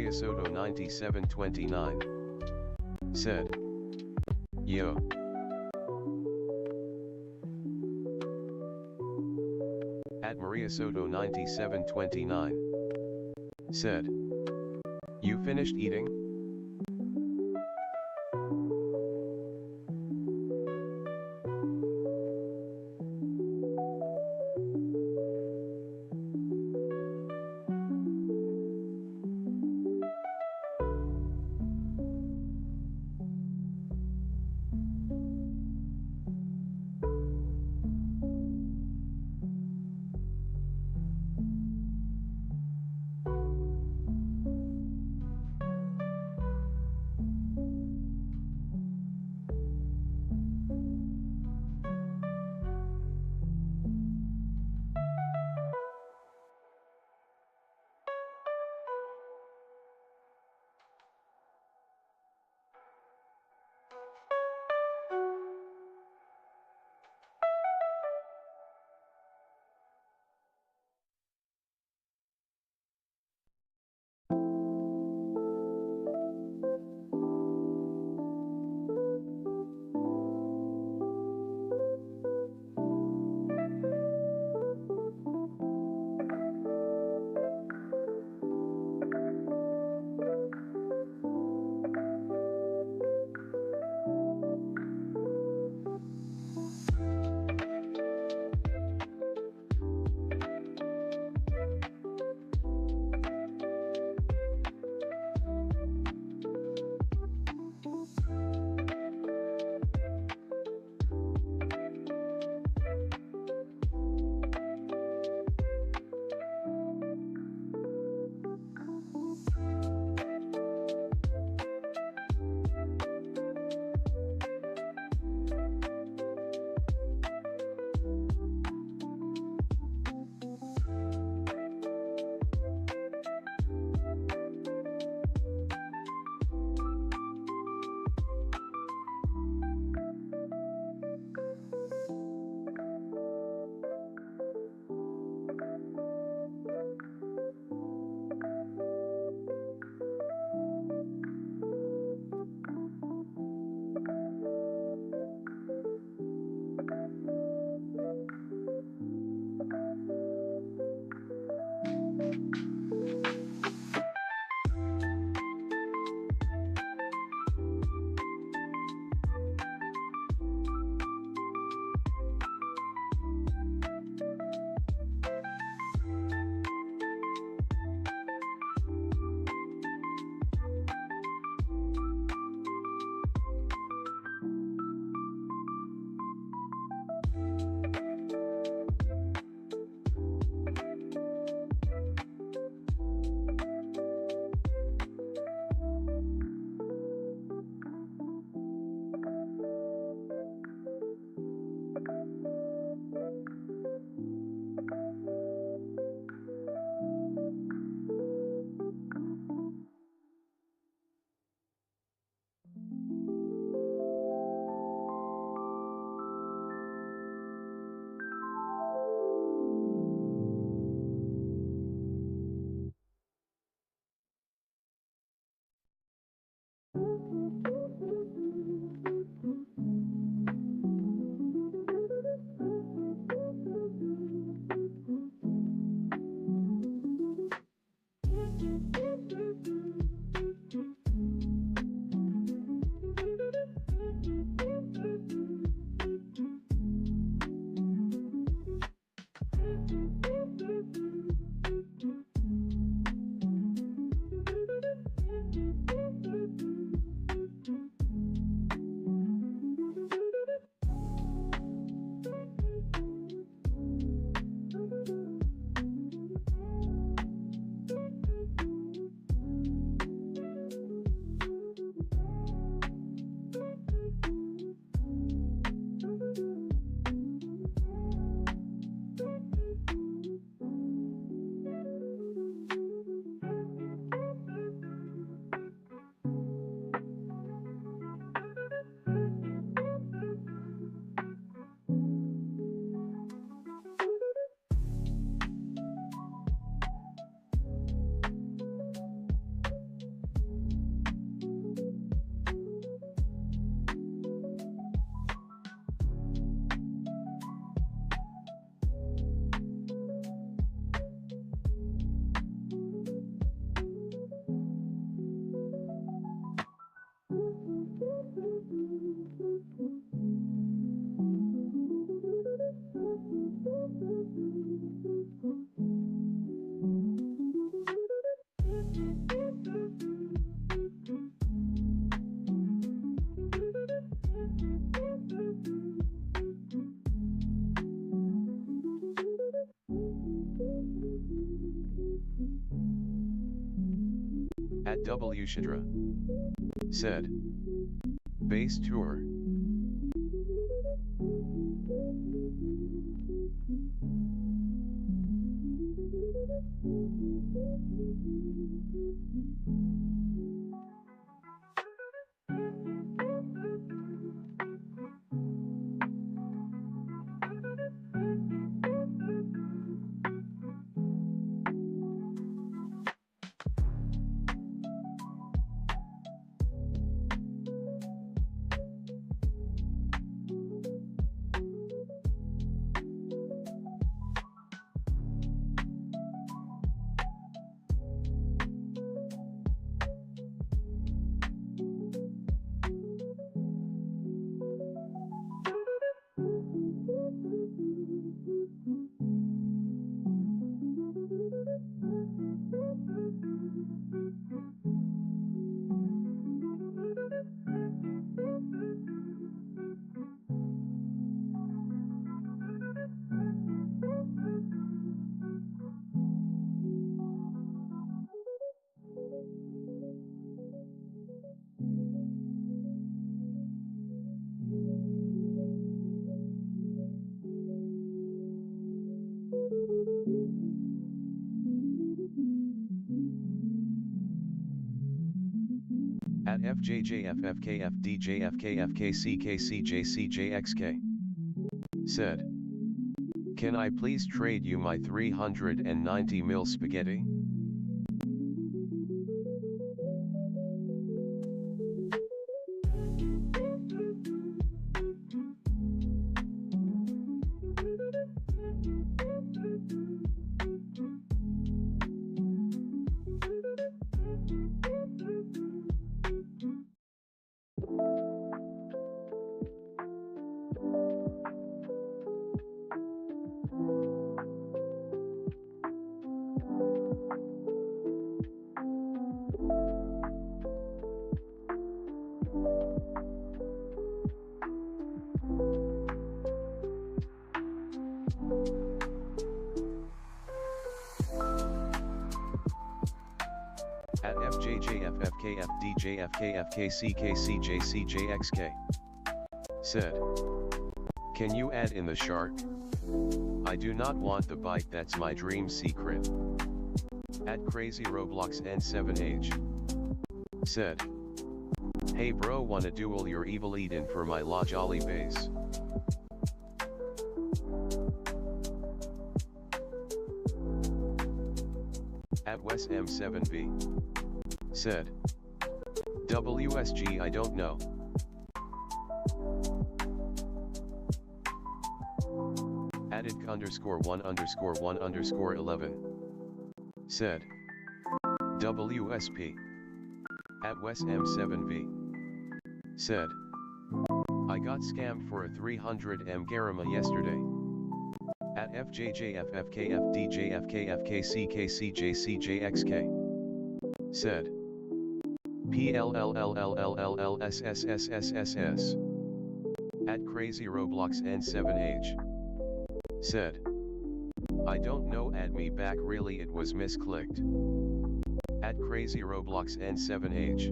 Maria Soto 9729 said, "Yo." At Maria Soto 9729 said, "You finished eating?" At W Shidra said, base tour. At FJJFFKFDJFKFKCKCJCJXK said, can I please trade you my 390 mil spaghetti? At FJJFFKFDJFKFKCKCJCJXK said, can you add in the shark? I do not want the bike, that's my dream secret. At Crazy Roblox N7H said, hey bro, wanna duel your evil Eden for my La Jolly base? At Wes M7V said, WSG I don't know. Added _1_1_11 said, WSP. At Wes M7V said, I got scammed for a 300M Garima yesterday. At FJJFFKFDJFKFKCKCJCJXK said, PLLLLLLSSSSSS. At Crazy Roblox N7H said, I don't know, add me back, really it was misclicked. At Crazy Roblox N7H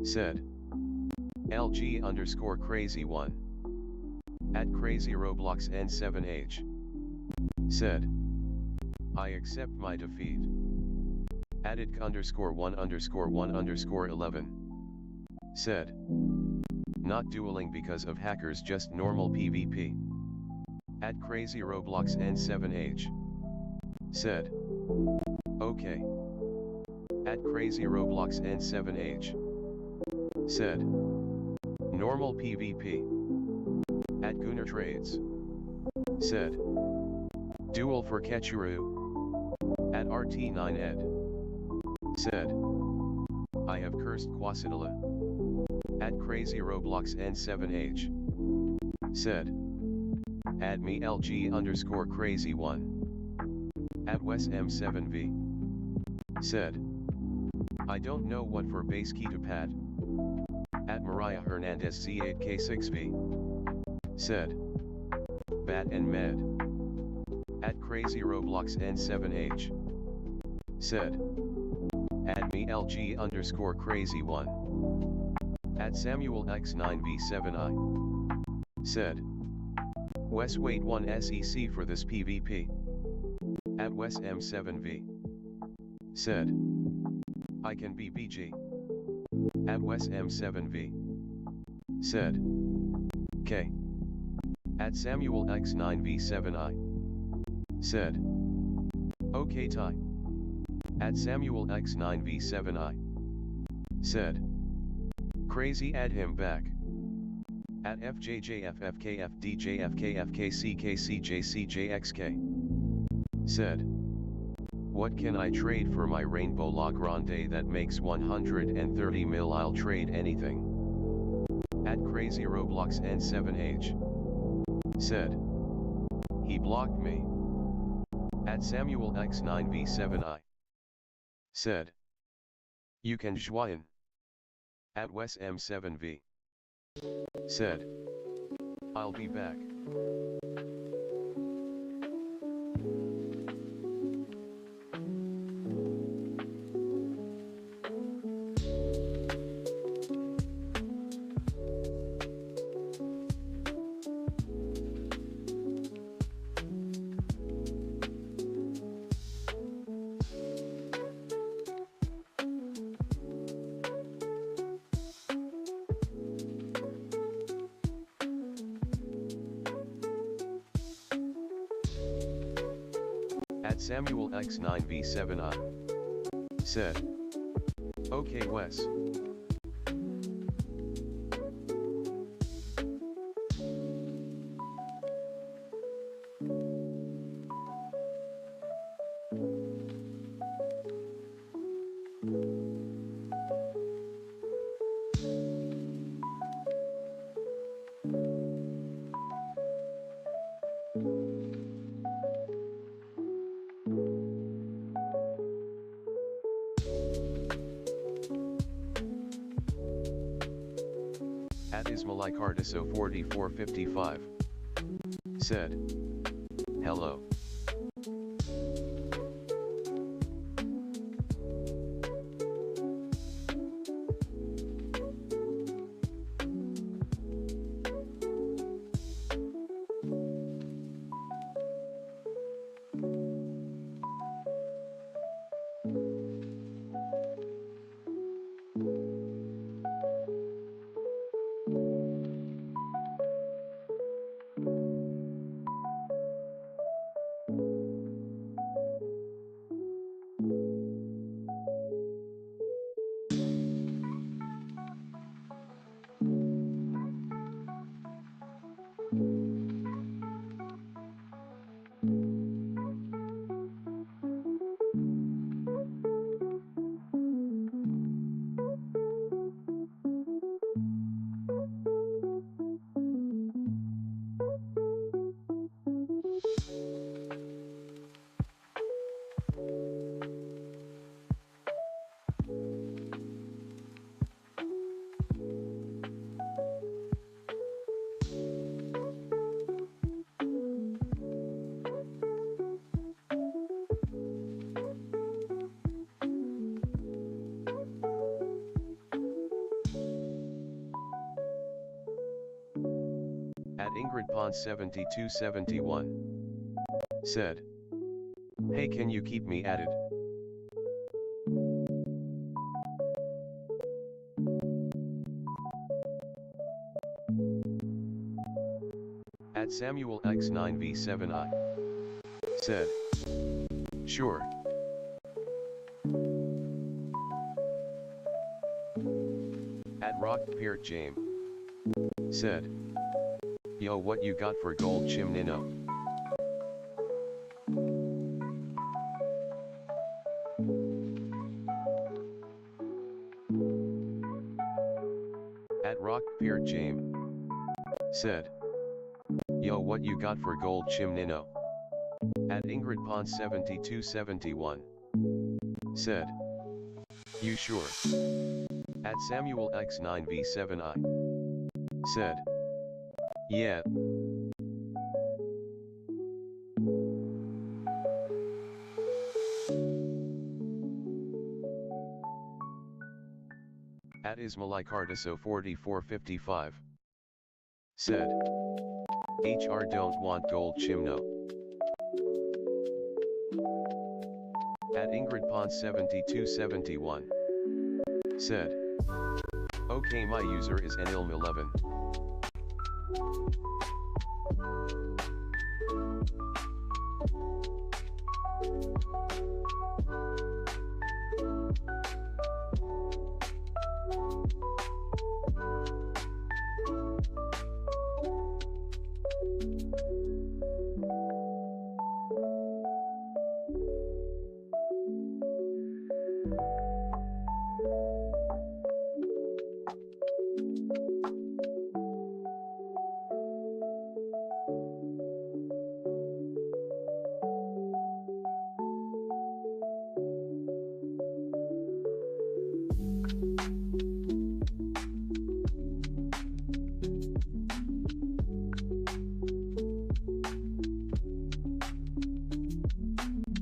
said, LG_crazy1. At Crazy Roblox N7H said, I accept my defeat. Added _1_1_11 said, not dueling because of hackers, just normal PvP. At Crazy Roblox N7H said, okay. At Crazy Roblox N7H said, normal PvP. At Gunnar Trades said, duel for Ketchuru. At RT9ed said, I have cursed Quasidala. At Crazy Roblox N7H. Said. Add me LG underscore crazy 1. At Wes M7V. Said. I don't know what for base key to pad. At Mariah Hernandez Z8K6V. Said. Bat and Med. At Crazy Roblox N7H. Said. Add me LG underscore crazy 1. At Samuel X9V7I. Said. Wes wait 1 SEC for this PvP. At Wes M7V. Said. I can be BG. At Wes M7V. Said. K. At Samuel X9V7I. Said. Okay Ty. At Samuel X9V7I. Said. Crazy add him back. At FJJFFKFDJFKFKCKCJCJXK. Said. What can I trade for my Rainbow La Grande that makes 130 mil? I'll trade anything. At Crazy Roblox N7H. Said. He blocked me. At Samuel X9V7I. Said. You can join. At Wes M7V. Said. I'll be back. At Samuel X9V7I. Said. Okay Wes. At Ismaili Cardiso 4455. Said. Hello. At Ingrid Pond 7271. Said. Hey, can you keep me added? At Samuel X9V7I. Said. Sure. At Rock Peart Jame. Said. Yo, what you got for gold Chimnino? At Rock Peer Jame. Said. Yo, what you got for gold chimnino? At Ingrid Pond 7271. Said. You sure? At Samuel X9V7I. Said. Yeah. At Ismaicardiso 4455. Said. HR don't want gold chimno. At Ingrid Pond 7271. Said. Okay, my user is Enilm11.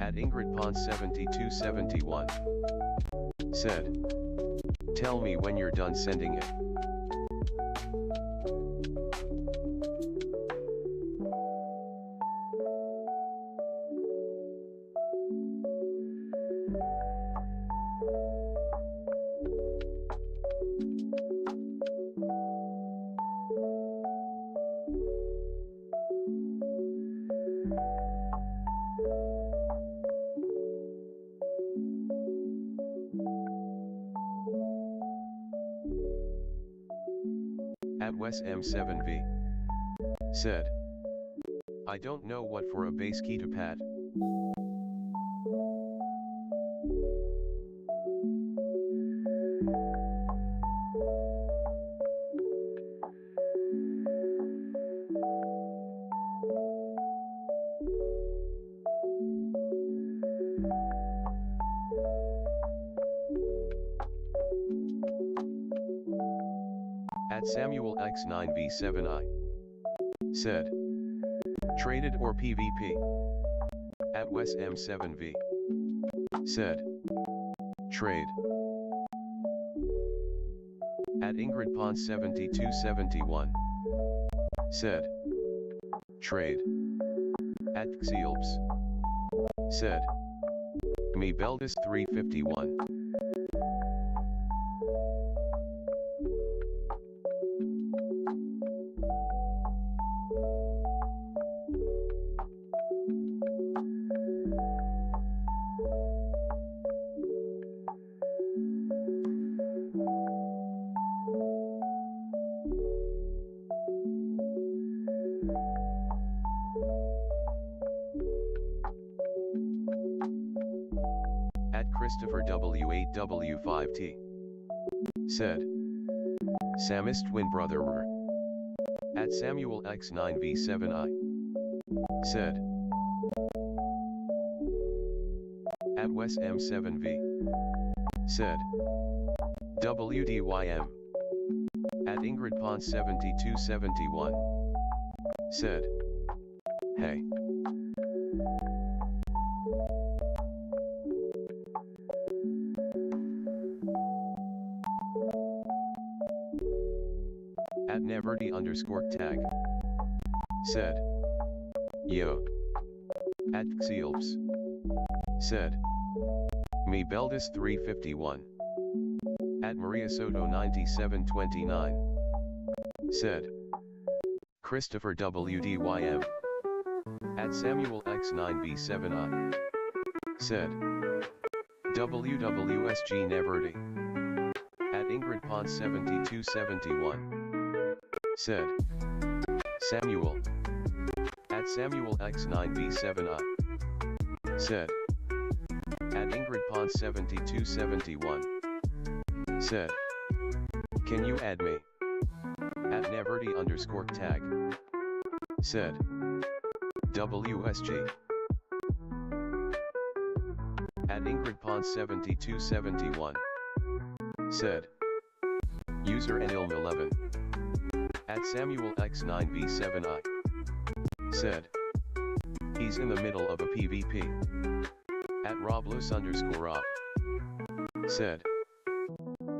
At Ingrid Pond 7271. Said. Tell me when you're done sending it. At Wes M7V. Said. I don't know what for a base key to pad. At Samuel X9V7I. Said. Traded or PvP? At Wes M7V. Said. Trade. At Ingrid Pond 7271. Said. Trade. At Xealbs. Said. Me Beldis 351. At Christopher W8W5T. Said. Samist twin brother. At Samuel X9V7I. Said. At Wes M7V. Said. WDYM. At Ingrid Pond 7271. Said. Hey. At Neverdy_tag. Said. Yo. At Xealbs. Said. Me Beldis 351. At Maria Soto 9729. Said. Christopher WDYM. At Samuel X9V7I. Said. WWSG Neverdy. At Ingrid Pond 7271. Said. Samuel. At Samuel X9V7I. Said. At Ingrid Pond 7271. Said. Can you add me? At Neverty underscore tag. Said. WSG. At Ingrid Pons 7271. Said. User Enilm11. At Samuel X9V7I. Said. He's in the middle of a PvP. At Roblos underscore op. Said.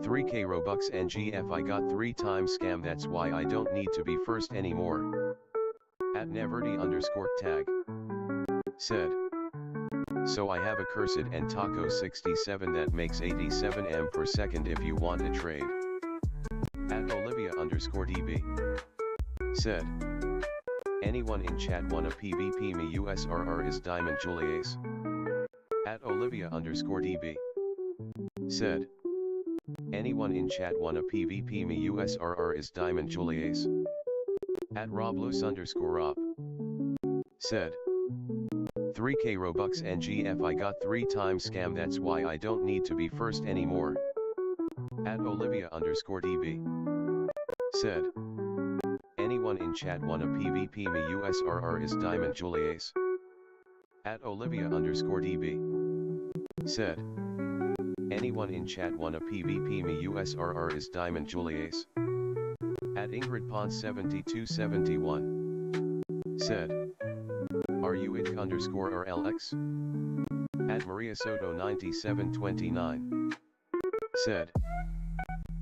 3k Robux NGF I got 3 times scam, that's why I don't need to be first anymore. At Neverty underscore tag. Said. So I have a cursed and taco 67 that makes 87 M per second if you want a trade. At Olivia underscore DB. Said. Anyone in chat wanna PvP me USRR is Diamond Julius. At Olivia underscore DB. Said. Anyone in chat wanna PvP me USRR is Diamond Julius. At Roblos underscore op. Said. 3k Robux NGF I got 3 times scam, that's why I don't need to be first anymore. At Olivia underscore DB. Said. Anyone in chat wanna PvP me USRR is Diamond Julius. At Olivia underscore DB. Said. Anyone in chat wanna PvP me USRR is Diamond Julius. At Ingrid Pons 7271. Said. Are you it underscore RLX? At Maria Soto 9729. Said.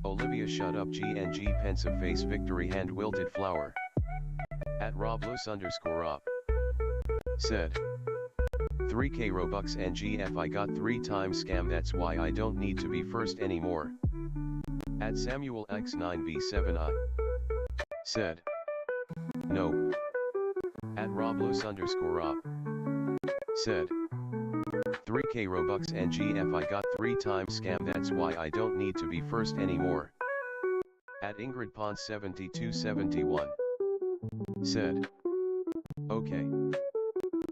Olivia shut up GNG pensive face victory hand wilted flower. At Roblos underscore op. Said. 3k Robux NGF I got 3 times scam, that's why I don't need to be first anymore. At Samuel X9V7I. Said. No. At Roblos underscore op. Said. 3k Robux NGF I got 3 times scam, that's why I don't need to be first anymore. At Ingrid Pons 7271. Said. Okay.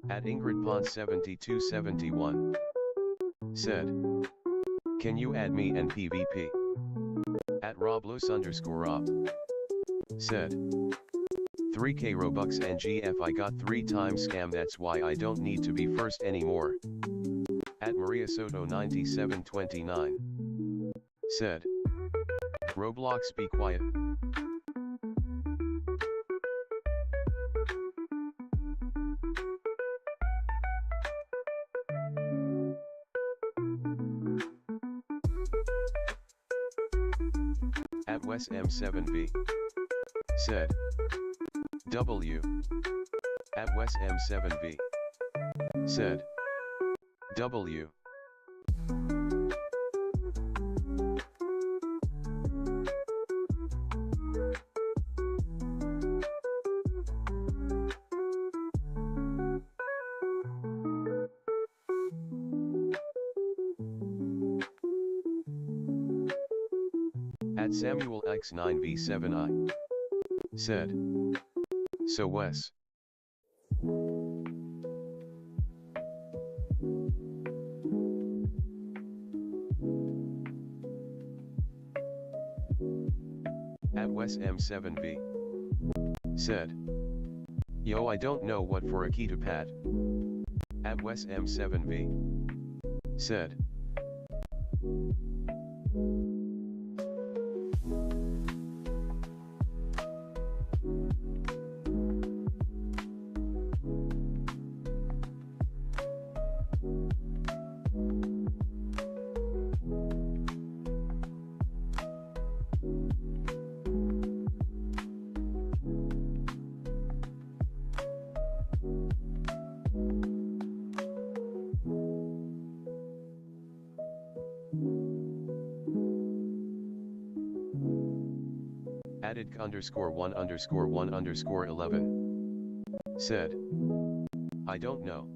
At Ingrid Pons 7271. Said. Can you add me and PvP? At Roblos underscore op. Said. 3k Robux NGF I got 3 times scam, that's why I don't need to be first anymore. At Maria Soto 9729. Said. Roblox be quiet. At Wes M7V. Said. W. At Wes M7V. Said. W. At Samuel X9V7I. Said. So Wes. At Wes M7V. Said. Yo, I don't know what for a key to pat. At Wes M7V. Said. Added _1_1_11. Said. I don't know.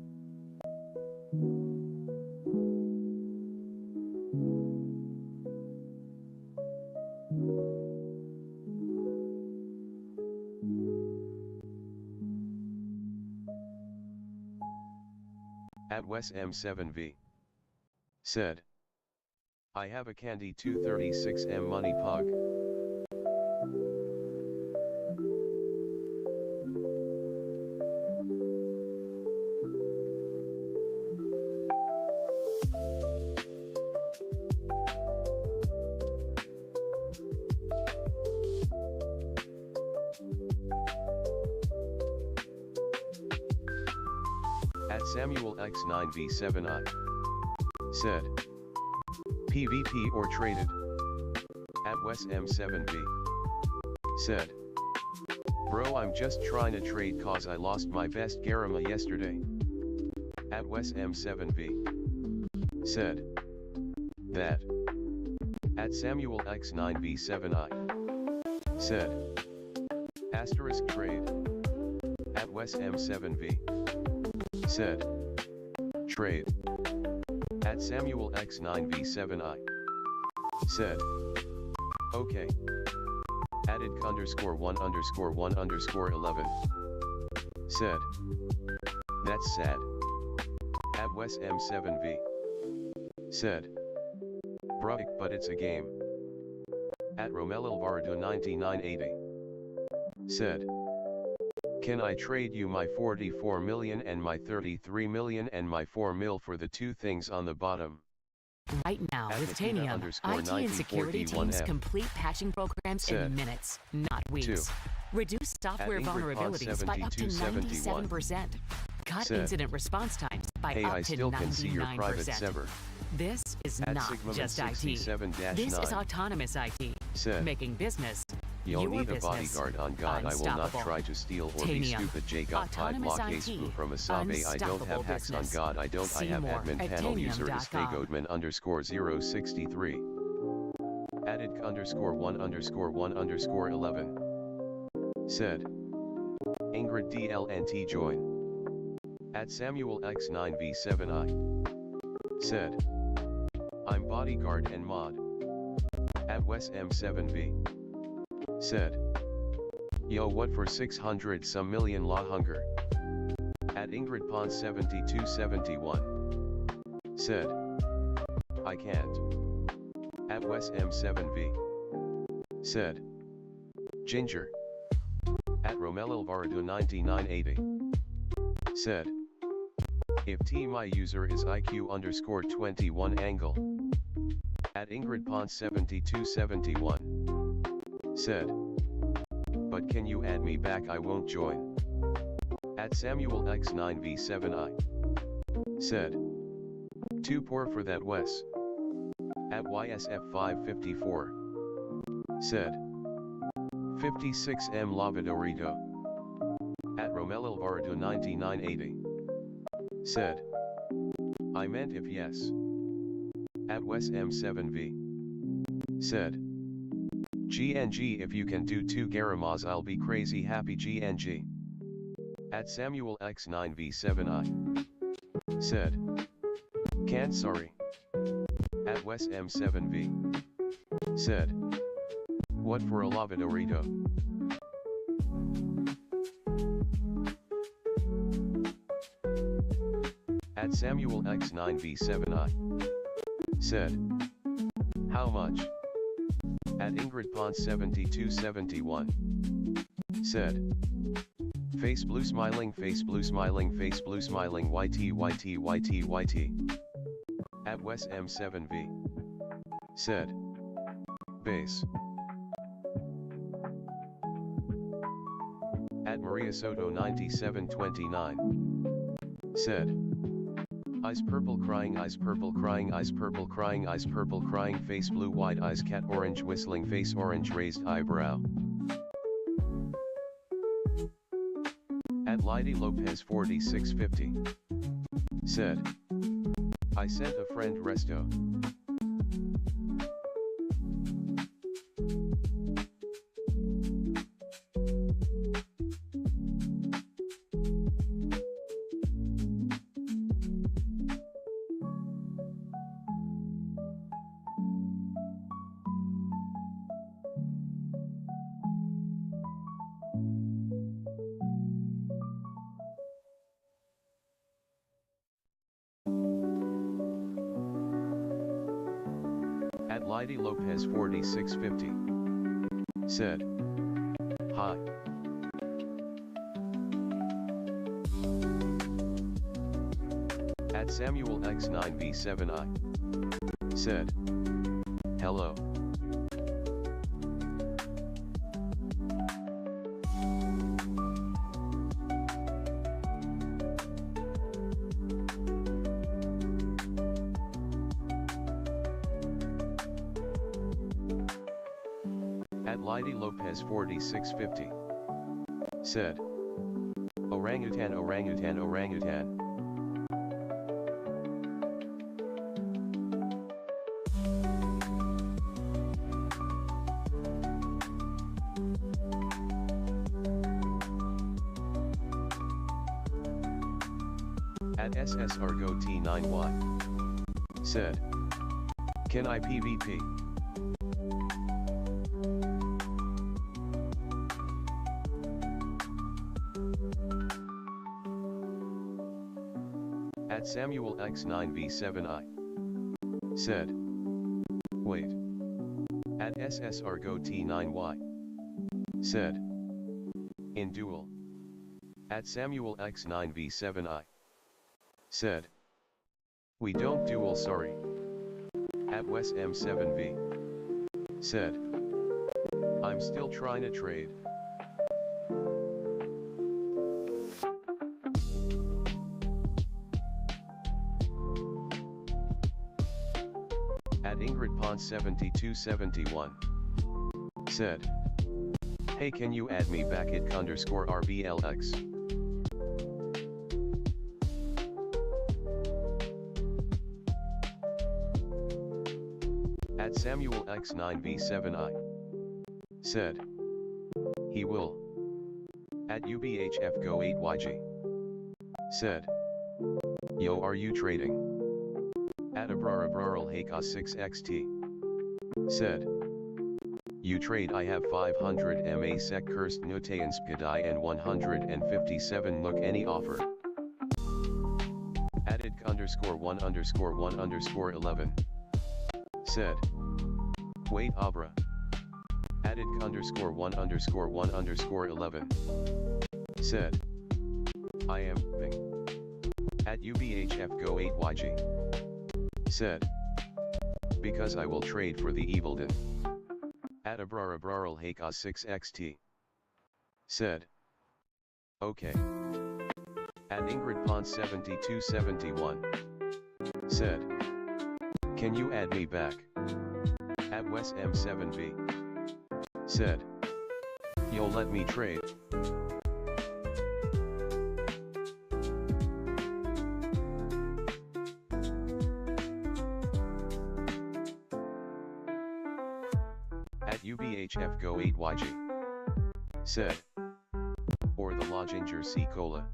At Wes M7V. Said. I have a candy 236M money pug. Samuel X9V7I. Said. PvP or traded. At WesM7V. Said. Bro, I'm just trying to trade cause I lost my best Garama yesterday. At WesM7V. Said. That. At Samuel X9V7I. Said. Asterisk trade. At WesM7V. Said. Trade. At Samuel X9V7I. Said. Okay. Added _1_1_11. Said. That's sad. At WesM7V. Said. Bruh, but it's a game. At Romelilvardo 9980. Said. Can I trade you my 44 million and my 33 million and my 4 mil for the two things on the bottom? Right now, with Tanium, IT and security teams complete patching programs in minutes, not weeks. Reduce software vulnerabilities by up to 97%. Cut incident response times by up to 99%. This is not just IT. This is autonomous IT, making business You'll need a bodyguard on God. I will not try to steal or be stupid. J got 5 block a screw from Asabe. I don't have hacks on God. I don't. I have admin panel user is Fagodman _063. Added _1_1_11. Said. Ingrid DLNT join. At Samuel X9V7I. Said. I'm bodyguard and mod. At WesM7V. Said. Yo, what for 600 some million la hunger? At Ingrid Pond 7271. Said. I can't. At WesM7V. Said. Ginger. At Romelilvardo 9980. Said. If my user is IQ_21 angle. At Ingrid Pond 7271. Said. But can you add me back? I won't join. At Samuel X9V7I. Said. Too poor for that Wes. At YSF554. Said. 56M Lavadorito. At Romelilvardo 9980. Said. I meant if yes. At WesM7V. Said. GNG, if you can do 2 Garamas I'll be crazy happy. GNG. At Samuel X9V7I. Said. Can't sorry. At WesM7V. Said. What for a Lavadorito? At Samuel X9V7I. Said. How much? At Ingrid Pond 7271. Said. Face blue smiling, face blue smiling, face blue smiling, YT YT YT YT. At WesM7V. Said. Base. At Maria Soto 9729. Said. Eyes purple crying, eyes purple crying, eyes purple crying, eyes purple crying, face blue wide eyes, cat orange whistling, face orange raised eyebrow. At Lady Lopez 4650. Said. I sent a friend resto. At Lady Lopez 4650. Said. Hi. At Samuel X9V7I. Said. Hello. At Lady Lopez 4650. Said. Orangutan orangutan orangutan. At SS Argo T9Y. Said. Can I PvP? At Samuel X9V7I. Said. Wait. At SS Argo T9Y. Said. In duel. At Samuel X9V7I. Said. We don't duel, sorry. At Wes M7V. Said. I'm still trying to trade. At Ingrid Pond 7271. Said. Hey, can you add me back at _RBLX? At Samuel X9V7I. Said. He will. At UBHF Go 8YG. Said. Yo, are you trading? At Abrara Brural Hakos 6XT. Said. You trade, I have 500 MA sec cursed Nutayan Skadai and 157 look any offer. Added _1_1_11. Said. Wait Abra. Added _1_1_11. Said. I am Bing. At UBHF Go 8YG. Said. Because I will trade for the Evilden. At Abrara Brural Hakos 6XT. Said. Okay. At Ingrid Pond 7271. Said. Can you add me back? At Wes M7V. Said. You'll let me trade? At UBHF Go 8YG. Said. Or the Loginger C Cola.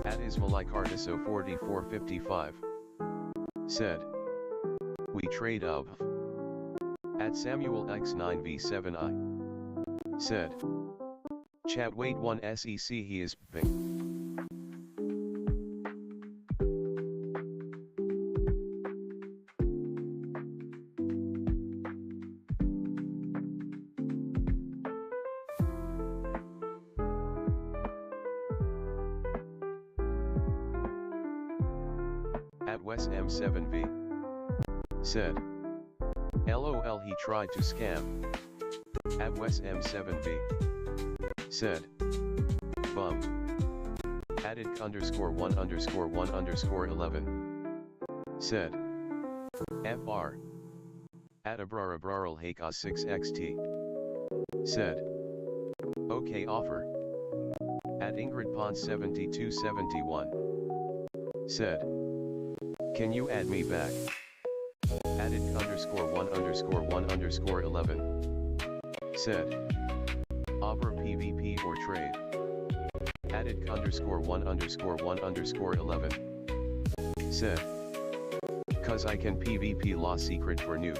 At Ismaili Cardiso 4455. Said. We trade of. At Samuel X9V7I. Said. Chat wait 1 SEC he is Bing. At Wes M7V. Said. LOL he tried to scam. At Wes M7V. Said. Bum. Added _1_1_11. Said. FR. At Abrara Brural Hakos 6XT. Said. Okay offer. At Ingrid Pond 7271. Said. Can you add me back? Added _1_1_11. Said. Abra PvP or trade. Added _1_1_11. Said. Cause I can PvP law secret for nuke.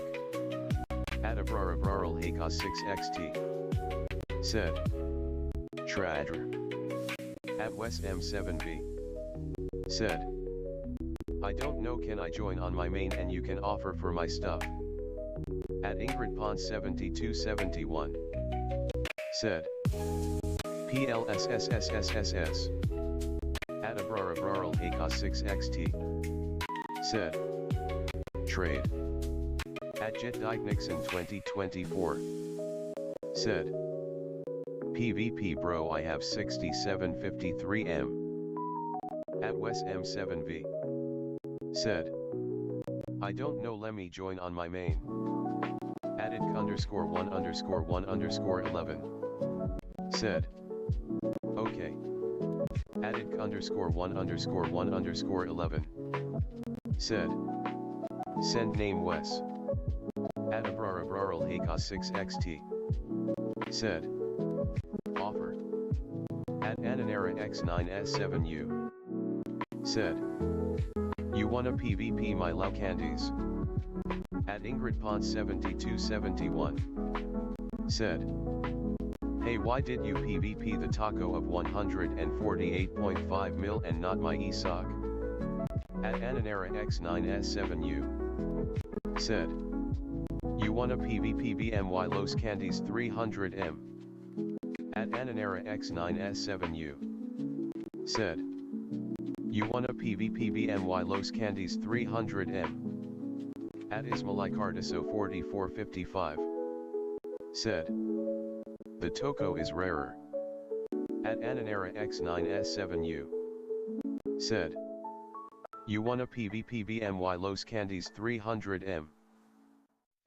At Abrara Brural Hakos 6XT. Said. Tradra. At Wes M7V. Said. I don't know, can I join on my main and you can offer for my stuff? At Ingrid Pond 7271. Said. PLSSSSSS. At Abrara Brural Hakos 6XT. Said. Trade. At Jet Dyke Nixon 2024. Said. PvP bro, I have 6753M. At Wes M7V. Said. I don't know, let me join on my main. Added _1_1_1_11. Said. Okay. Added _1_1_1_11. Said. Send name Wes. At Abrarabraral Haka 6xt. Said. Offer. At Ananera X9S7U. Said. You wanna PvP my Lao candies? At Ingrid Pond 7271. Said. Hey, why did you PvP the taco of 148.5 mil and not my ESOC? At Ananera X9S7U. Said. You wanna PvP BMY Los Candies 300M? At Ananera X9S7U. Said. You wanna PvP BMY Los Candies 300M? At Ismalicardiso 4455. Said. The Toco is rarer. At Ananera X9S7U. Said. You wanna PvP BMY Los Candies 300M?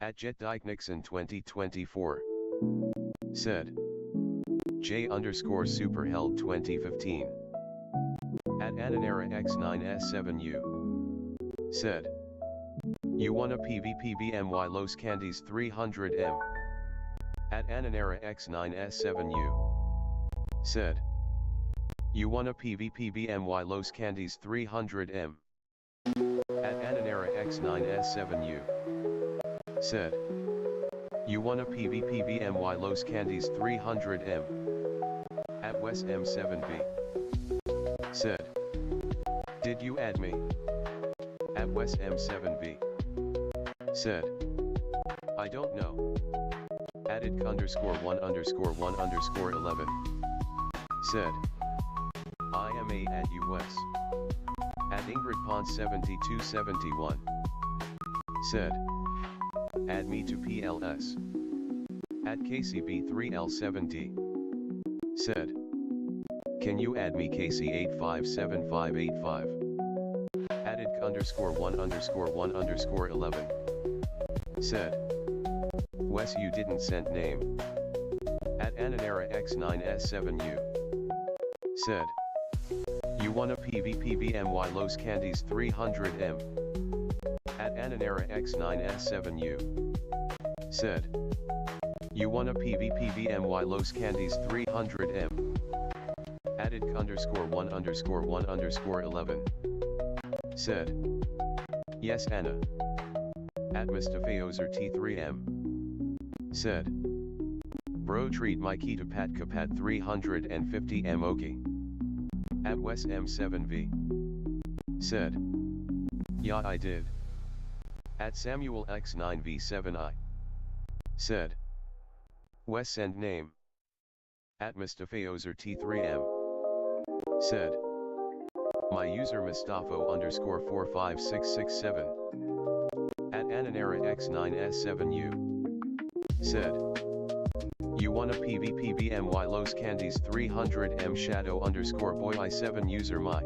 At Jet Nixon 2024. Said. J_Superheld 2015. At Ananera X9S7U. Said. You wanna PvP BMY Los Candies 300M? At Ananera X9S7U. Said. You wanna PvP BMY Los Candies 300M? At Ananera X9S7U. Said. You wanna PvP BMY Los Candies 300M? At Wes M7V. Said. Did you add me? At Wes M7V. Said. I don't know. Added _1_1_11. Said. I am a at US. At Ingrid Pond 7271. Said. Add me to PLS. At KCB3L7D. Said. Can you add me KC857585? Added _1_1_11. Said. Wes, you didn't send name. At Ananera X9S7U. Said. You wanna PvP BMY Los Candies 300M? At Ananera X9S7U. Said. You wanna PvP BMY Los Candies 300M? Added _1_1_11. Said. Yes, Anna. At Mustafeozer T3M. Said. Bro, treat my key to Pat Kapat 350M Oki. At Wes M7V. Said. Yeah, I did. At Samuel X9V7I. Said. Wes, send name. At Mustafeozer T3M. Said. My user Mustafo_45667. At Ananera X9S7U. Said. You wanna PvP BMY Los Candies 300M shadow_boy I7 user my.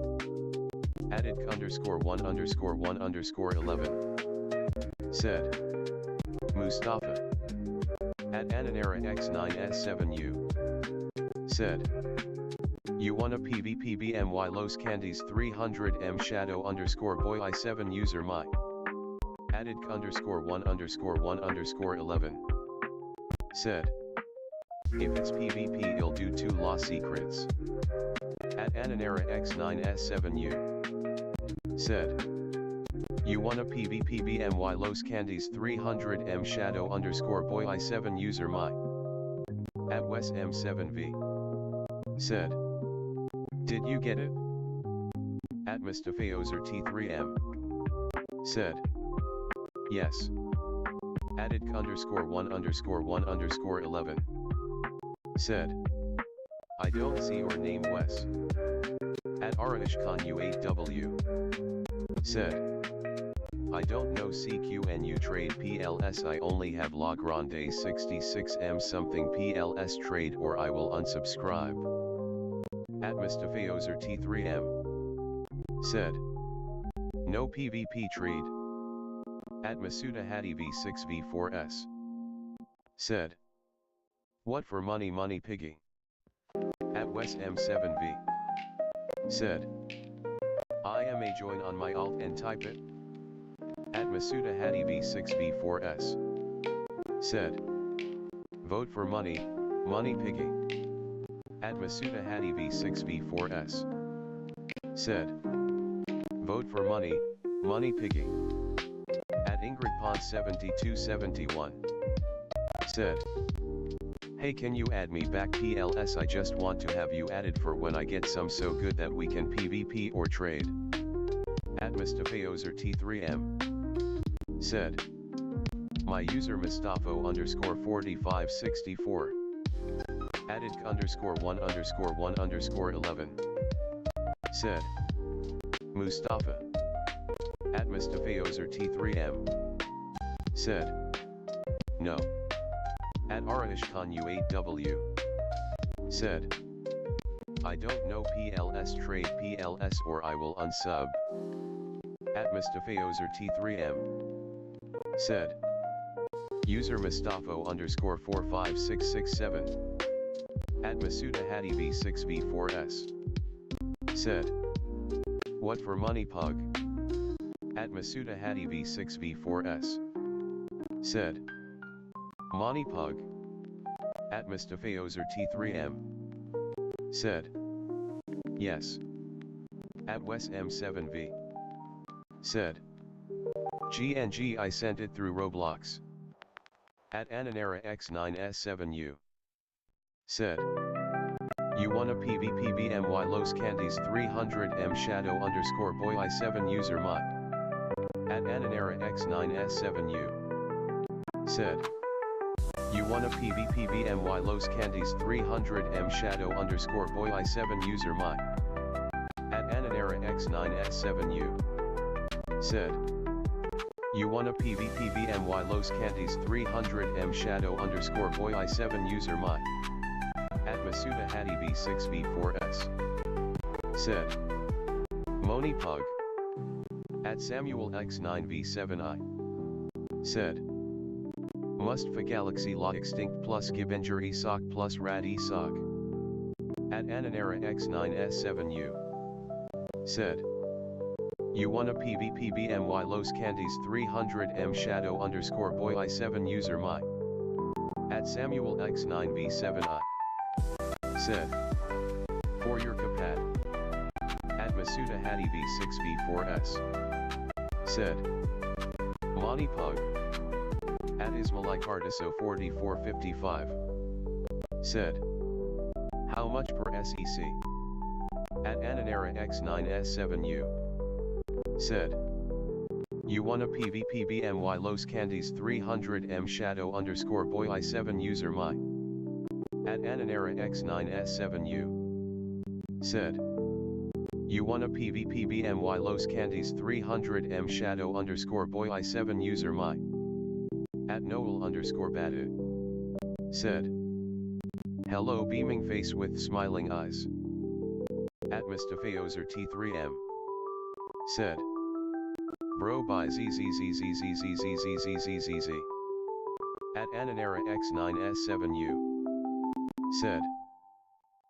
Added _1_1_11. Said. Mustafa. At Ananera X9S7U. Said. You wanna PvP BMY Los Candies 300M shadow_boy I7 user my. Added _1_1_11. Said. If it's PvP, it'll do 2 law secrets. At Ananera X9S7U. Said. You wanna PvP BMY Los Candies 300M shadow_boy I7 user my. At Wes M7V. Said. Did you get it? At Mustafeozer T3M. Said. Yes. Added _1_1_11. Said. I don't see your name Wes. At Araishkhan U8W. Said. I don't know CQNU trade PLS, I only have La Grande 66M something PLS trade or I will unsubscribe. At Mustafiozer T3M said, no PvP trade. At Masuda Hadi V6V4S said, what for money piggy. At Wes M7V said, IMA join on my alt and type it. At Masuda Hadi V6V4S said, vote for money piggy. At Masuda Hadi V6V4S said, vote for money piggy. At Ingrid Pond 7271 said, hey, can you add me back PLS? I just want to have you added for when I get some so good that we can PvP or trade. At Mustafiozer T3M said, my user Mustafo_4564 added _1_1_11 said, Mustafa. At Mustafiozer T3M said, no. At Arahishkhan U8W said, I don't know PLS trade PLS or I will unsub. At Mustafiozer T3M said, user Mustafo_45667 at Masuda Hadi V6V4S said, what for money pug? At Masuda Hadi V6V4S said, money pug. At Mustafiozer T3M said, yes. At Wes M7V said, GNG I sent it through Roblox. At Ananera X9S7U said, you wanna PvPBMY Los Candies 300M Shadow _boy I7 user my. At Ananera X9S7U said, you wanna PvPBMY Los Candies 300M Shadow _boy I7 user my. At Ananera X9S7U said, you wanna PvPBMY Los Candies 300M Shadow _boy I7 user my. At Masuda Hadi V6V4S said, Moni Pug. At Samuel X9V7I said, Mustfa Galaxy La Extinct plus Givenger Esoc plus Rad Esoc. At Ananera X9S7U said, you wanna PvPBMY Los Candies 300M Shadow _boy I7 user my. At Samuel X9V7I said, for your Kapad. At Masuda Hadi V6V4S said, Moni Pug. At Ismaili Cardiso 4455 said, how much per SEC? At Ananera X9S7U said, you wanna PvPBMY Los Candies 300M Shadow _boy I7 user my. At Ananera X9S7U said, you wanna PvPBMY Los Candies 300M Shadow _boy I7 user my. At Noel_Badu said, hello beaming face with smiling eyes. At Mustafiozer T3M said, bro by ZZZZZZZZZZZZ. At Ananera X9S7U said,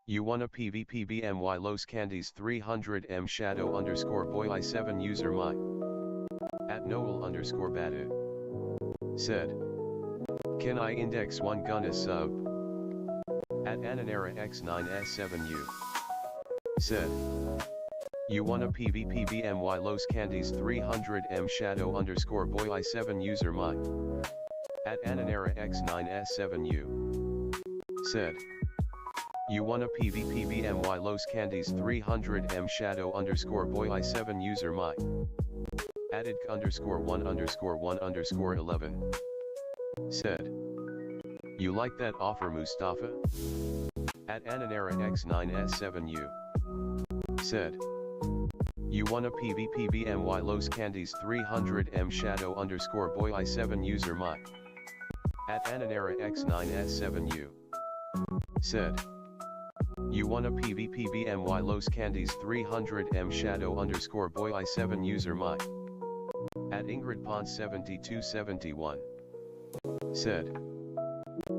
you wanna PvPBMY Los Candies 300M Shadow _boy I7 user my. At Noel_Badu said, can I index 1 gonna sub? At Ananera X9S7U said, you wanna PvPBMY Los Candies 300M Shadow _boy I7 user my. At Ananera X9S7U said, you wanna PvPBMY Los Candies 300M Shadow _boy I7 user my. Added _1_1_11 said, you like that offer Mustafa? At Ananera X9S7U said, You wanna PvPBMY Los Candies 300M Shadow underscore boy I7 user my. At Ananera X9S7U. Said. You wanna PvPBMY Los Candies 300M Shadow underscore boy I7 user my. At Ingrid Pond 7271. Said.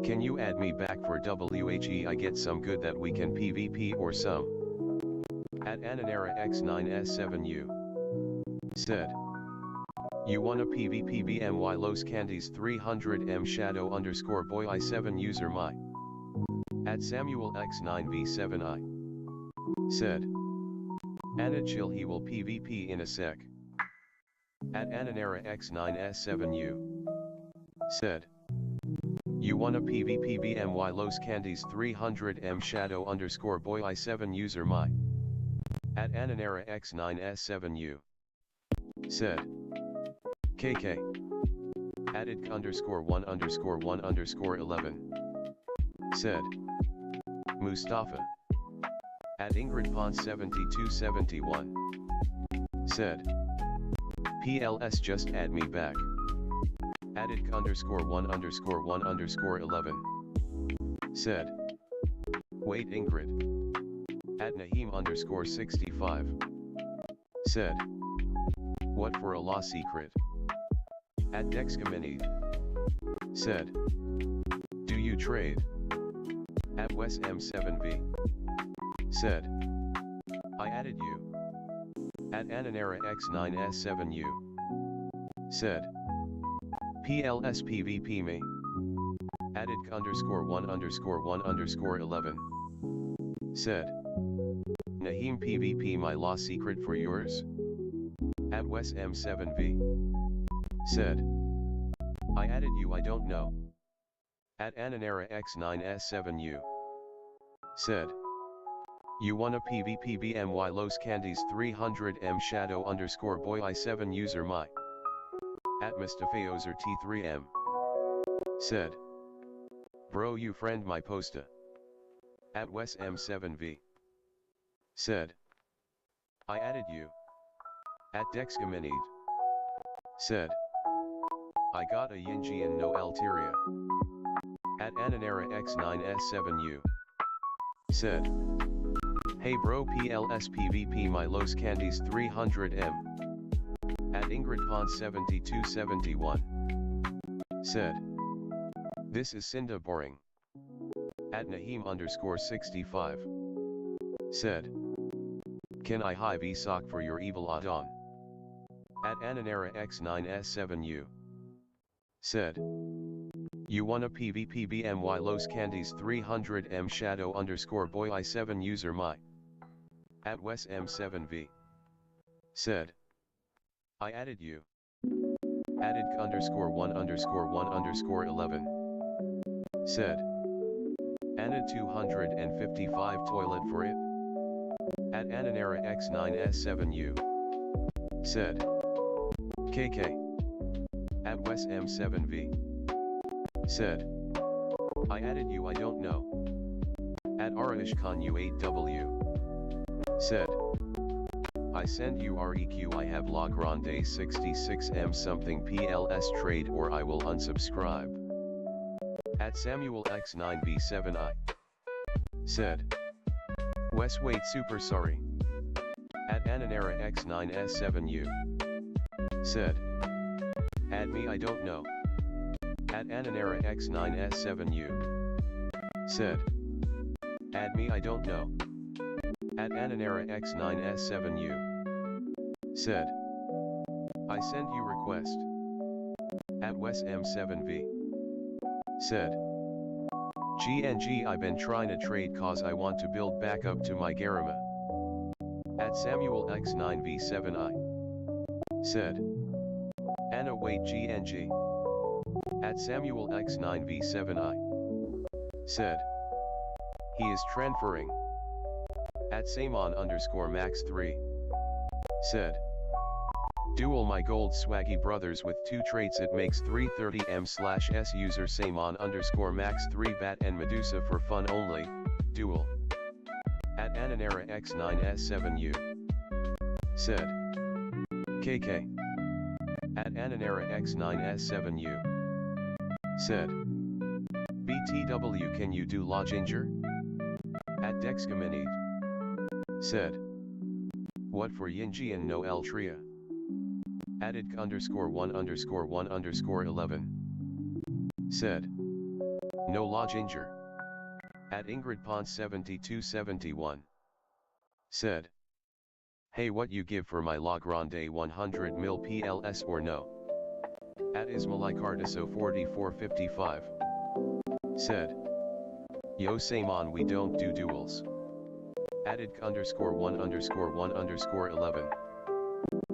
Can you add me back for WHE? I get some good that we can PvP or some. At Ananera X9S7U. Said. You wanna PvPBMY Los Candies 300M Shadow underscore boy I7 user my. At Samuel X9V7I. Said. Anna chill, he will PvP in a sec. At Ananera X9S7U. Said. You wanna PvPBMY Los Candies 300M Shadow underscore boy I7 user my. At Ananera X9S7U. Said. KK. Added underscore 1_1_11. Said. Mustafa. At Ingrid Pond 7271. Said. PLS just add me back. Added _1_1_11. Said. Wait Ingrid. At Nahim _65. Said. What for a law secret? At Dexcaminid. Said. Do you trade? At Wes M7V. Said. I added you. At Ananera X9S7U. Said. PLS PvP me. Added _1_1_11. Said. Nahim PvP my law secret for yours? At Wes M7V. Said. I added you, I don't know. At Ananera X9S7U. Said. You wanna PvPBMY Los Candies 300M Shadow underscore boy I7 user my. At Mustafeozer T3M. Said. Bro you friend my posta. At Wes M7V. Said. I added you. At Dexcaminid. Said. I got a Yinji and no Alteria. At Ananera X9S7U. Said. Hey bro PLS PvP my Los Candies 300M. At Ingrid Pond 7271. Said. This is Cinda boring. At Nahim _65. Said. Can I high VSOC for your evil Adon? At Ananera X9S7U. Said. You wanna PvPBMY Los Candies 300M Shadow underscore boy I7 user my. At Wes M7V. Said. I added you. Added _1_1_11. Said. Anna 255 toilet for it. At Ananera X9S7U. Said. KK. At Wes M7V. Said. I added you, I don't know. At Araishkhan U8W. Said. I send you REQ, I have La Grande 66M something PLS trade or I will unsubscribe. At Samuel X9V7I. Said. Wes wait super sorry. At Ananera X9S7U. Said. Add me I don't know. At Ananera X9S7U. Said. Add me I don't know. At Ananera X9S7U. Said. I send you request. At Wes M7V. Said. GNG I been trying to trade cause I want to build back up to my Garima. At Samuel X9V7I. Said. Anna wait GNG. At Samuel X9V7I. Said. He is transferring. At Samon _Max3. Said. Duel my gold swaggy brothers with 2 traits it makes 330M/S user Samon _Max3 Bat and Medusa for fun only, duel. At Ananera X9S7U. Said. KK. At Ananera X9S7U. Said. BTW, can you do Loginger? At Dexcaminate. Said. What for Yinji and no Eltria? Added _1_1_11. Said. No Loginger. At Ingrid Pons 7271. Said. Hey, what you give for my La Grande 100 mil PLS or no? At Ismaili Cardiso 4455. Said. Yo Samon, we don't do duels. Added _1_1_11.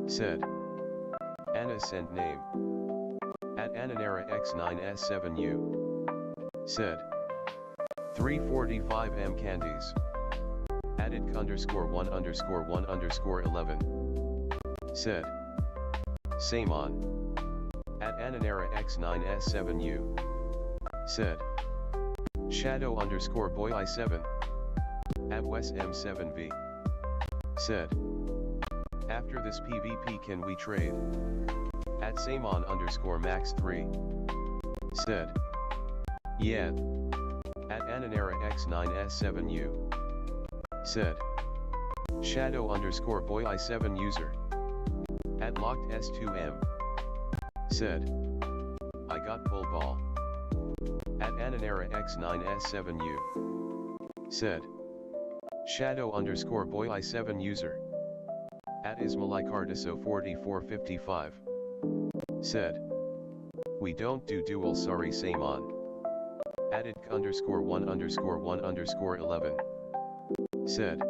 Said. Anna send name. At Ananera X9S7U. Said. 345M candies. Added _1_1_11. Said. Samon. At Ananera X9S7U. Said. Shadow _boy I7. At Wes M7V. Said. After this PvP can we trade? At Samon _max3. Said. Yeah. At Ananera X9S7U. Said. Shadow _boy I7 user. At locked S2M. Said. I got pull ball. At Ananera X9S7U. Said. Shadow _boy I7 user. At Ismaili Cardiso 4455. Said. We don't do duel, sorry Samon. Added _1_1_11. Said.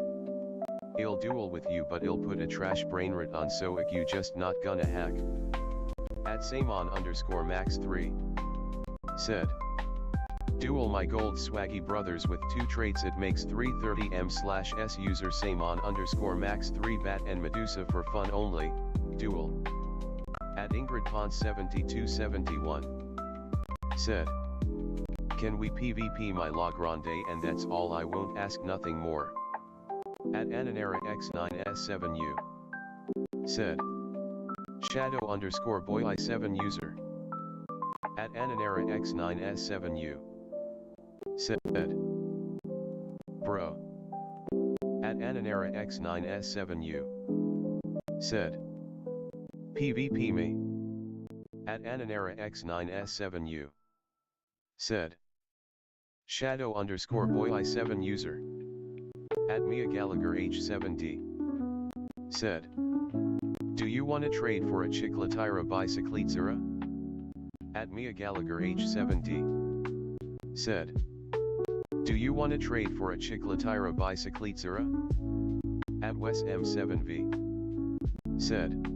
I'll duel with you, but I'll put a trash brainrot on so you just not gonna hack. At Samon _max3. Said. Duel my gold swaggy brothers with 2 traits, it makes 330M/S user Samon _max3 bat and Medusa for fun only, duel. At Ingrid Pons 7271. Said. Can we PvP my La Grande and that's all, I won't ask nothing more. At Ananera X9S7U. Said. Shadow _boy I7 user. At Ananera X9S7U. Said. Bro. At Ananera X9S7U. Said. PvP me. At Ananera X9S7U. Said. Shadow _boy I7 user. At Mia Gallagher H7D. Said. Do you wanna trade for a Chiclatira Bicyclizera? At Mia Gallagher H7D. Said. Do you wanna trade for a Chiclatira Bicyclizera? At Wes M7V. Said.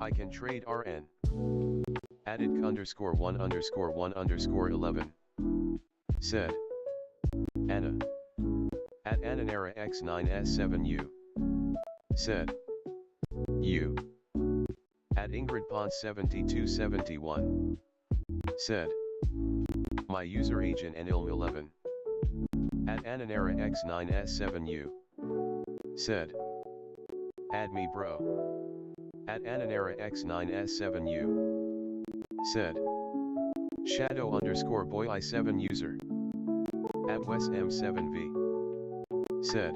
I can trade RN. Added _1_1_11. Said. Anna. At Ananera X9S7U. Said. You. At Ingrid Pons 7271. Said. My user agent Enilm11. At Ananera X9S7U. Said. Add me bro. At Ananera X9S7U. Said. Shadow _boy I7 user. At Wes M7V. Said.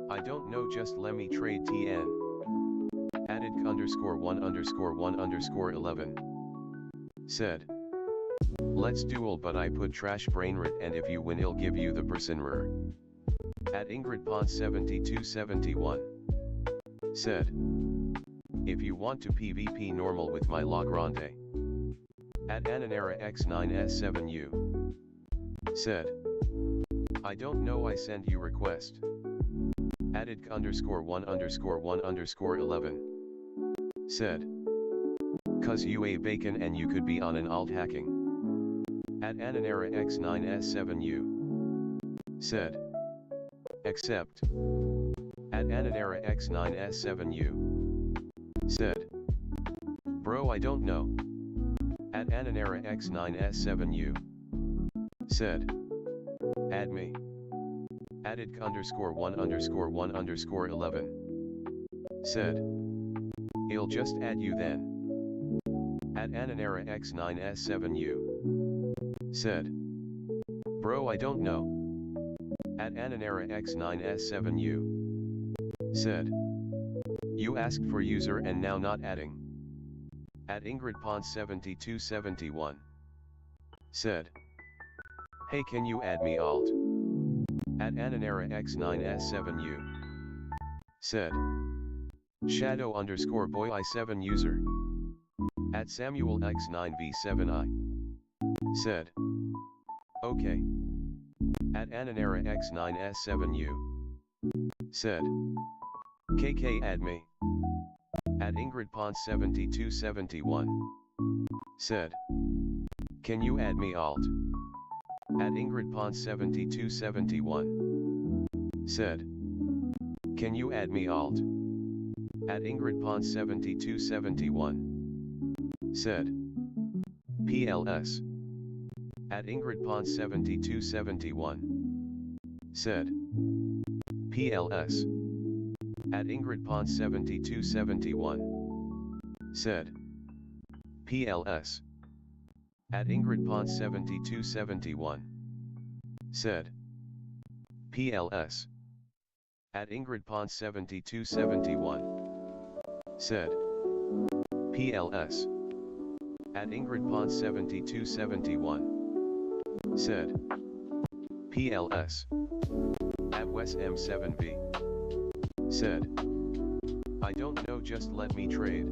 I don't know, just let me trade TN. Added _1_1_11. Said. Let's duel, but I put trash brainrot and if you win I'll give you the Bersenrer. At Ingrid Pons 7271. Said. If you want to PvP normal with my La Grande. At Ananera X9S7U. Said. I don't know, I send you request. Added _1_1_11. Said. Cause you a bacon and you could be on an alt hacking. At Ananera X9S7U. Said. Accept. At Ananera X9S7U. Said. Bro, I don't know. At Ananera X9S7U. Said. Add me. Added _1_1_11. Said. He'll just add you then. At Ananera X9S7U. Said. Bro, I don't know. At Ananera X9S7U. Said. You asked for user and now not adding. At Ingrid Pons 7271. Said. Hey, can you add me alt? At Ananera X9S7U. Said. Shadow _ boy I7 user. At Samuel X9V7I. Said. Okay. At Ananera X9S7U. Said. KK add me. At Ingrid Pons 7271. Said. Can you add me alt? At Ingrid Pons 7271. Said. Can you add me alt? At Ingrid Pons 7271. Said. PLS. At Ingrid Pons 7271. Said. PLS. At Ingrid Pons 7271. Said. PLS. At Ingrid Pons 7271. Said. PLS. At Ingrid Pons 7271. Said. PLS. At Ingrid Pons 7271. Said. PLS. At Wes M7V. Said. I don't know, just let me trade.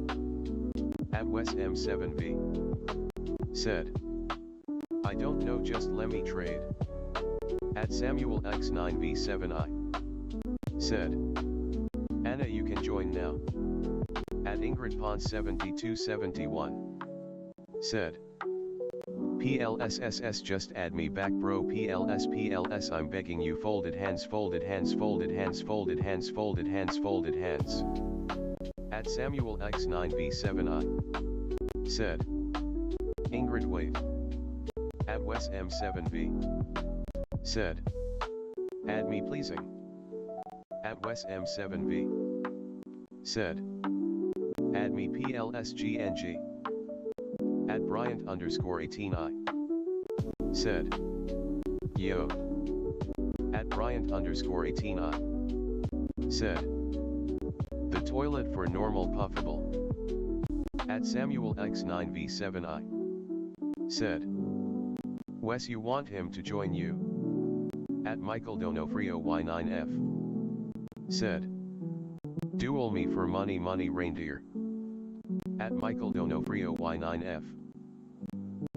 At Wes M7V. Said. I don't know, just let me trade. At Samuel X9V7I. Said. Anna, you can join now. At Ingrid Pons 7271. Said. PLSSS, just add me back, bro. PLS I'm begging you. Folded hands, folded hands, folded hands, folded hands, folded hands, folded hands. At Samuel X9V7I. Said. Ingrid, wait. At Wes M7V. Said. Add me pleasing. At Wes M7V. Said. Add me PLSGNG. At Bryant _18I. Said. Yo. At Bryant _18I. Said. The toilet for normal puffable. At Samuel X9V7I. Said. Wes, you want him to join you. At Michael Donofrio Y9F. Said. Duel me for money reindeer. At Michael Donofrio Y9F.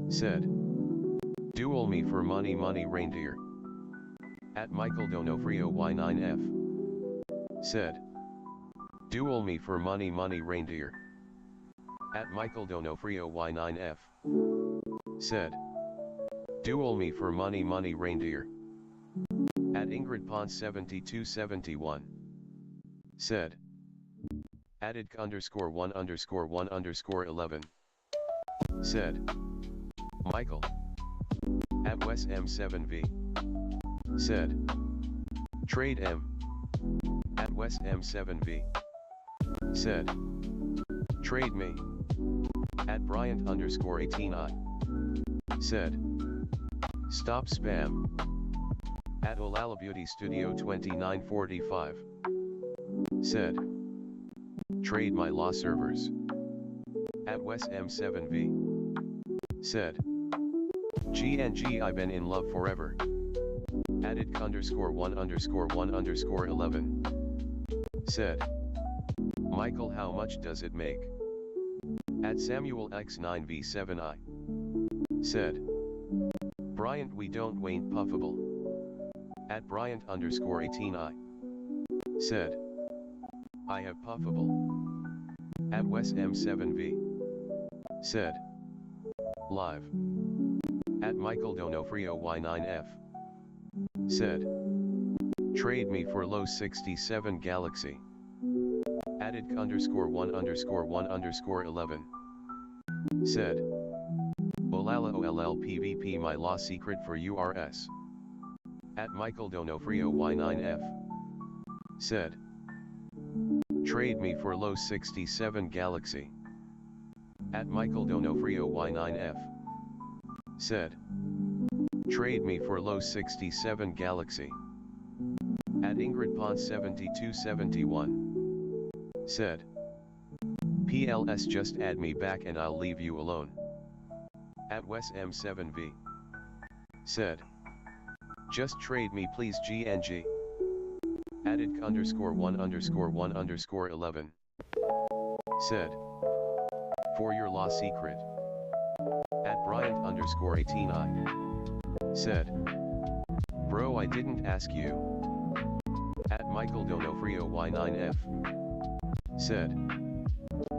Said. Duel me for money reindeer. At Michael Donofrio Y9F. Said. Duel me for money reindeer. At Michael Donofrio Y9F. Said. Duel me for money reindeer. At Ingrid Pons 7271. Said. Added _1_1_11. Said. Michael. At Wes M7V. Said. Trade M. At Wes M7V. Said. Trade me. At Bryant _18I. Said. Stop spam. At Olala Beauty Studio 2945. Said. Trade my law servers. At Wes M7V. Said. GNG, I been in love forever. Added _1_1_11. Said. Michael, how much does it make? At Samuel X9V7I. Said. Bryant, we don't waint puffable. At Bryant _18I. Said. I have puffable. At Wes M7V. Said. Live. At Michael Donofrio Y9F. Said. Trade me for low 67 Galaxy. Added _1_1_11. Said. Olala OLL PVP, my law secret for URS. At Michael Donofrio Y9F. Said. Trade me for low 67 Galaxy. At Michael Donofrio Y9F. Said. Trade me for low 67 Galaxy. At Ingrid Pond 7271. Said. PLS just add me back and I'll leave you alone. At Wes M7V. Said. Just trade me please GNG. Added _1_1_11. Said. For your law secret. At Bryant_18I. Said. Bro I didn't ask you. At Michael Donofrio Y9F. Said.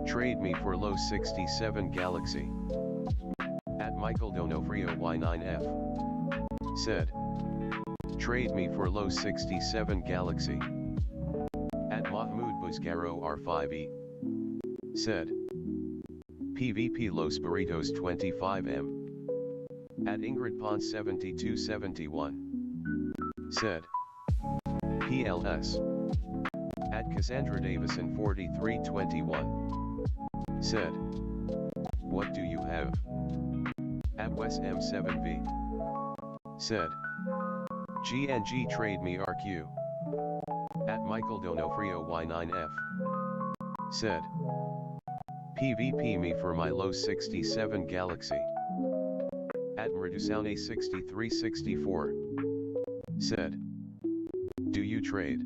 Trade me for low 67 Galaxy. At Michael Donofrio Y9F. Said. Trade me for low 67 Galaxy. At Mahmoud Buscaro R5E. Said. PvP Los Burritos 25M. At Ingrid Pond 7271. Said. PLS. At Cassandra Davison 4321. Said. What do you have? At Wes M7V. Said. GNG trade me RQ. At Michael Donofrio Y9F. Said. PvP me for my low 67 Galaxy. At Murdusaune 6364. Said. Do you trade?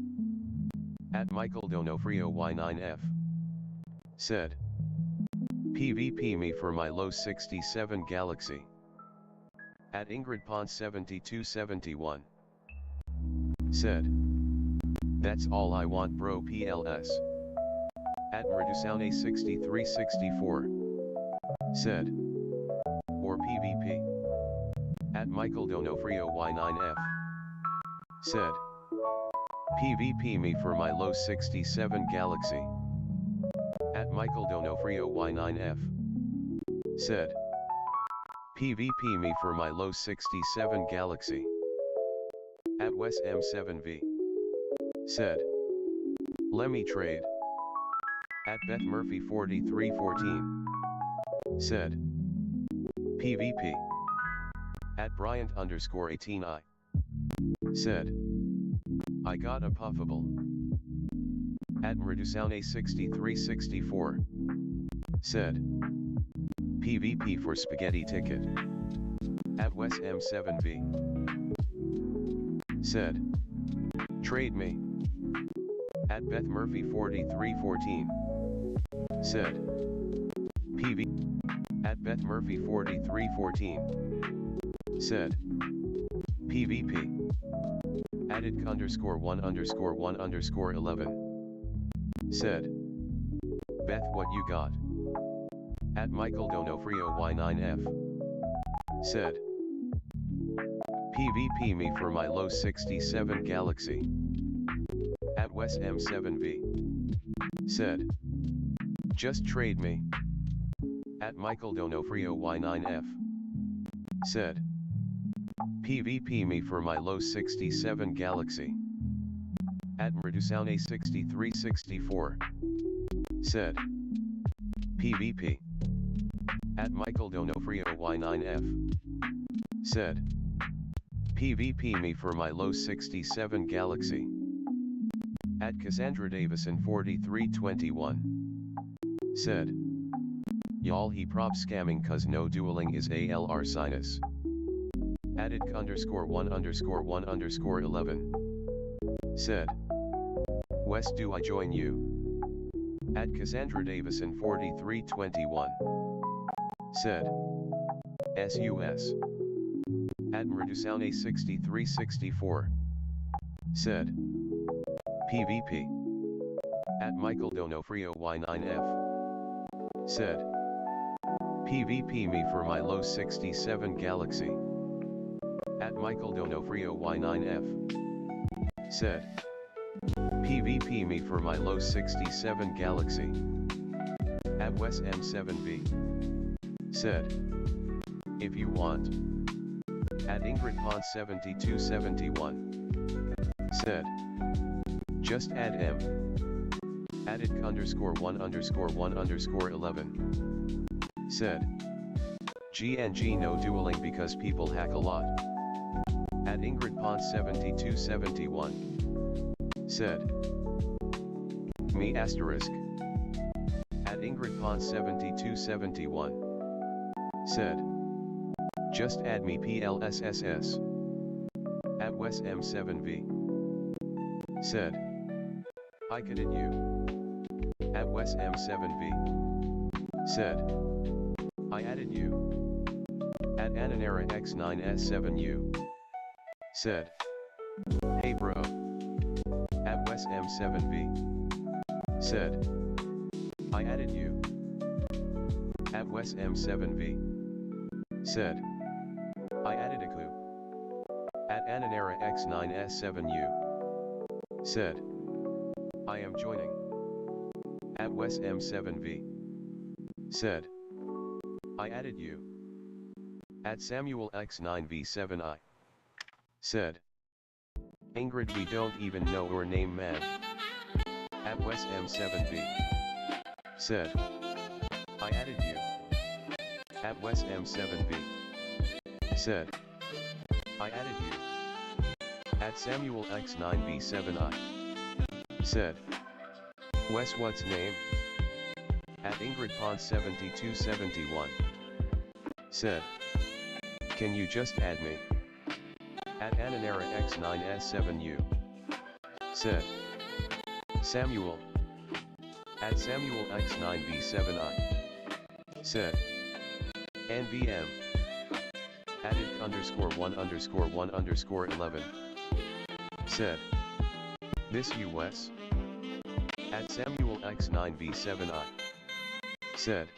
At Michael Donofrio Y9F. Said. PvP me for my low 67 Galaxy. At Ingrid Pond 7271. Said. That's all I want bro PLS. At Murdusaune 6364. Said. Or PvP. At Michael Donofrio Y9F. Said. PvP me for my low 67 Galaxy. At Michael Donofrio Y9F. Said. PvP me for my low 67 Galaxy. At Wes M7V. Said. Lemme trade. At Beth Murphy 4314. Said. PvP. At Bryant_18I. Said. I got a puffable. At Murdusaune 6364. Said. PvP for spaghetti ticket. At Wes M7V. Said. Trade me. At Beth Murphy 4314. Said. PV. At Beth Murphy 4314. Said. PvP. Added _1_1_11. Said. Beth what you got? At Michael Donofrio Y9F. Said. PvP me for my low 67 Galaxy. At Wes M7V. Said. Just trade me. At Michael Donofrio Y9F. Said. PvP me for my low 67 Galaxy. At Murdusaune 6364. Said. PvP. At Michael Donofrio Y9F. Said. PvP me for my low 67 Galaxy. At Cassandra Davison 4321. Said. Y'all he prop scamming cause no dueling is ALR sinus. Added _1_1_11. Said. Wes do I join you? At Cassandra Davison 4321. Said. SUS. At Murdusaune 6364. Said. PvP. At Michael Donofrio Y9F. Said. PvP me for my low 67 Galaxy. At Michael Donofrio Y9F. Said. PvP me for my low 67 Galaxy. At Wes M7V. Said. If you want. At Ingrid Pond 7271. Said. Just add M. Added _1_1_11. Said. GNG no dueling because people hack a lot. At Ingrid Pons 7271. Said. Me asterisk. At Ingrid Pons 7271. Said. Just add me PLSSS. At Wes M7V. Said. I could at you. At Wes M7V. Said. I added you. At Ananera X9S7U. Said. Hey bro. At Wes M7V. Said. I added you. At Wes M7V. Said. I added a clue. At Ananera X9S7U. Said. I am joining. At Wes M7V. Said. I added you. At Samuel X9V7I. Said. Ingrid, we don't even know your name, man. At Wes M7V. Said. I added you. At Wes M7V. Said. I added you. At Samuel X9V7I. Said. Wes, what's name? At Ingrid Pons 7271. Said. Can you just add me? At Ananera X9S7U. Said. Samuel. At Samuel X9V7I. Said. NVM. Added _1_1_11. Said. This you Wes? At Samuel X9V7I. Said.